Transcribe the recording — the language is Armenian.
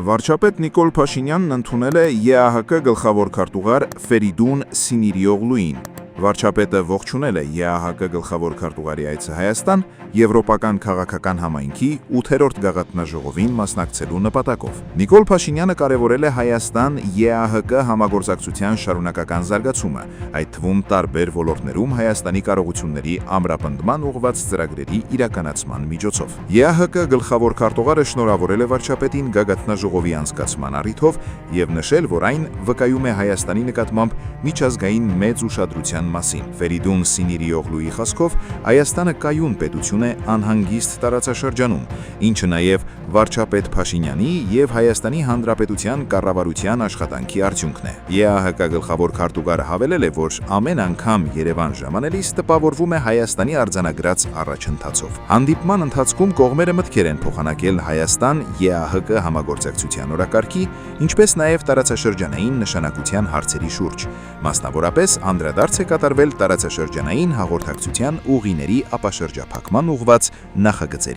Վարչապետ Նիկոլ Փաշինյանն ընդունել է ԵԱՀԿ գլխավոր քարտուղար Ֆերիդուն Սինիրիօղլուին։ Վարչապետը ողջունել է ԵԱՀԿ գլխավոր քարտուղարի այցը Հայաստան Եվրոպական քաղաքական համայնքի 8-րդ գաղափարաժողովին մասնակցելու նպատակով։ Նիկոլ Փաշինյանը կարևորել է Հայաստան-ԵԱՀԿ համագործակցության շարունակական զարգացումը, այդ թվում տարբեր ոլորտներում Հայաստանի կարողությունների ամրապնդման ուղղված ծրագրերի իրականացման միջոցով։ ԵԱՀԿ գլխավոր քարտուղարը շնորհավորել է վարչապետին գագաթնաժողովի անցկացման առիթով եւ նշել, որ այն վկայում է Հայաստանի նկատմամբ միջազգային մեծ ուշադրության մասին։ Ֆերիդուն Սինիրիօղլուի խոսքով Հայաստանը կայուն պետություն է անհանգիստ տարածաշրջանում, ինչը նաև վարչապետ Փաշինյանի եւ Հայաստանի Հանրապետության կառավարության աշխատանքի արդյունքն է։ ԵԱՀԿ գլխավոր քարտուղարը հավելել է, որ ամեն անգամ Երևան ժամանելիս տպավորվում է Հայաստանի արձանագրած առաջընթացով։ Հանդիպման ընթացքում կողմերը մտքեր են փոխանակել Հայաստան-ԵԱՀԿ համագործակցության օրակարգի, ինչպես նաև տարածաշրջանային նշանակության հարցերի շուրջ։ Մասնավորապես անդրադարձ է կատարվել տարածաշրջանային հաղորդակցության ուղիների ապաշրջափակման ուղղված նախագծերին։